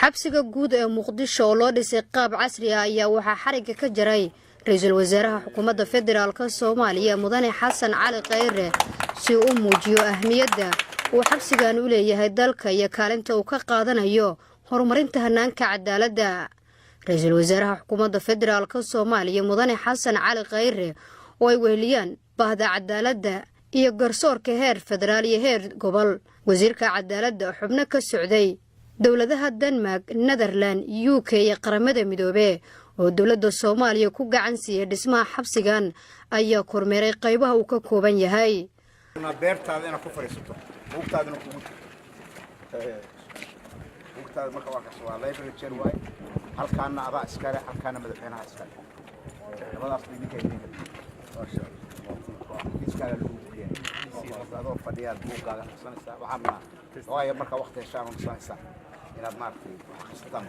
xabsiga guud ee Muqdisho oo loo dhisay qaab casri ah ayaa waxaa xariga ka jaray ra'iisul wasaaraha xukuumadda federaalka Soomaaliya Mudane Xasan Cali Khayre si uu muujiyo ahmiyadda uu xabsigan u leeyahay dalka iyo kaalinta uu ka qaadanayo horumarinta hanaanka cadaaladda. ra'iisul wasaaraha xukuumadda federaalka Soomaaliya Mudane Xasan Cali Khayre oo ay weheliyaan bahda cadaaladda iyo garsoorka heer federaal iyo heer gobol, wasiirka cadaaladda xubno ka socday dawladaha Denmark, Netherland, UK iyo qaramada midoobay oo dawladda Soomaaliya ku gacan siiyay dhismaha xabsigan ayaa kormeeray qaybaha uu ka kooban yahay. beertaadina ku fariisato buugtaadina kugu buugtaada marka waa kasoo library chair way halkaana aba iskale halkaana madaxweynaha iskale labadaas idinka masha Allah iskale lagu bixiyay sidoo fadhiyaad buugaaga xasanaysa waxaana waayo marka waqti heshaan u saaysa inaad maartay xastaan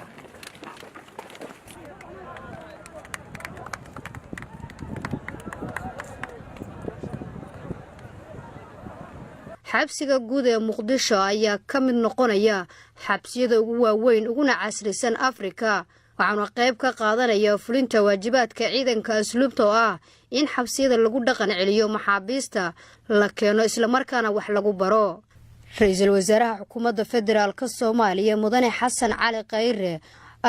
xabsiga guud ee Muqdisho ayaa ka mid noqonaya xabsiyada ugu waaweyn uguna casrisan Afrika, waxaana qayb ka qaadanaya fulinta waajibaadka ciidanka asluubta oo ah in xabsiyada lagu dhaqan celiyo maxaabiista la keeno isla markaana wax lagu baro. ra'iisul wasaaraha xukuumadda federaalka Soomaaliya Mudane Xasan Cali Khayre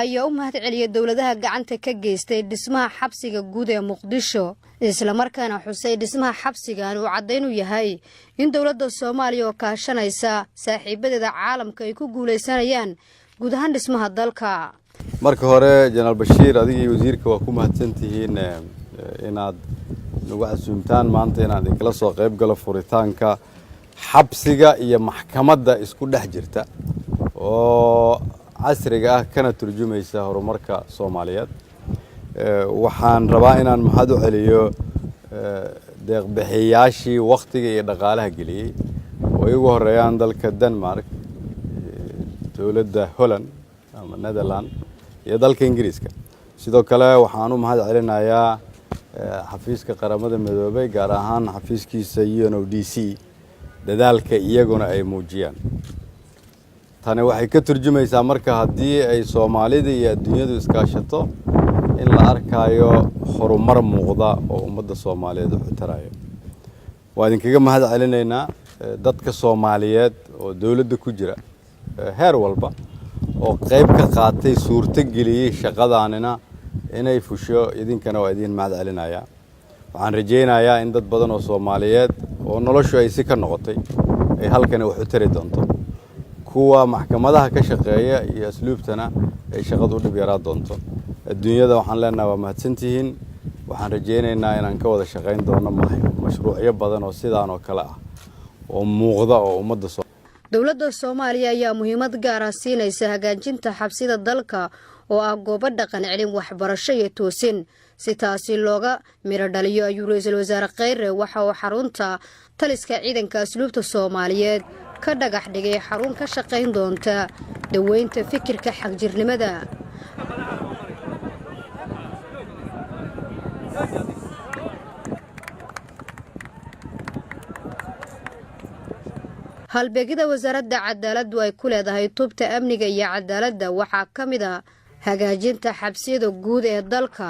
ayaa u mahadceliyay dawladaha gacanta ka geystay dhismaha xabsiga guud ee Muqdisho, isla markaana xusay dhismaha xabsigan uu cadeyn u yahay in dawladda Soomaaliya oo kaashanaysa saaxiibadeeda caalamka ay ku guuleysanayaan guud ahaan dhismaha dalka. marka hore Janaal Bashiir adiga iyo wasiirka waa ku mahadsantihiin inaad nagu casuumtaan maanta inaan kala soo qayb galo furitaanka xabsiga iyo maxkamadda isku dhex jirta oo casriga ah kana turjumaysa horumarka Soomaaliyeed. waxaan rabaa inaan mahad u celiyo deeq bixiyaashii waqtiga iyo dhaqaalaha geliyay oo igu horeeyaan dalka Denmark, dawladda Holland ama Netherland iyo dalka Ingiriiska. sidoo kale waxaan u mahad celinayaa xafiiska qaramada midoobay gaar ahaan xafiiskiisa UNODC dadaalka iyaguna ay muujiyaan. tani waxay ka turjumaysaa marka haddii ay Soomaalida iyo adduunyadu iskaashato in la arkayo horumar muuqda oo ummadda Soomaaliyeed u xitarayo. waa idinkaga mahad celinaynaa dadka Soomaaliyeed oo dawladda ku jira heer walba oo qayb ka qaatay suurto geliyay shaqadaanina inay fusho. idinkana waa idin mahad celinayaa. waxaan rajaynayaa in dad badan oo Soomaaliyeed oo noloshu ay si ka noqotay ay halkan wax u tari doonto, kuwa maxkamadaha ka shaqeeya iyo asluubtana ay shaqadu u dhib yaraa doonto. adduunyada waxaan leenahay waa mahadsantihiin. waxaan rajaynaynaa inaan ka wada shaqayn doono mashruucyo badan oo sidaan oo kale ah oo muuqda oo ummadda dawladda Soomaaliya ayaa muhiimad gaar ah siinaysa hagaajinta xabsida dalka oo ah goob dhaqan celin, waxbarasho iyo toosin. si taasi looga miro dhaliyo ayuu ra'iisul wasaare Khayre waxa uu xarunta taliska ciidanka asluubta Soomaaliyeed ka dhagax dhigay xarun ka shaqayn doonta daweynta fikirka xagjirnimada. halbeegida wasaaradda cadaaladdu ay ku leedahay tubta amniga iyo cadaaladda waxaa ka mid ah hagaajinta xabsiyada guud ee dalka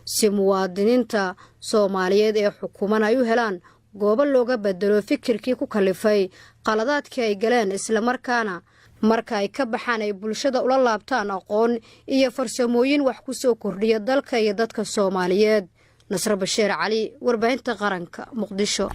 si muwaadiniinta Soomaaliyeed ee xukuuman ay u helaan goobo looga bedelo fikirkii ku kalifay qaladaadkii ay galeen, isla markaana marka ay ka baxaan ay bulshada ula laabtaan aqoon iyo farsamooyin wax ku soo kordhiya dalka iyo dadka Soomaaliyeed. Nasra Bashiir Cali, warbaahinta qaranka, Muqdisho.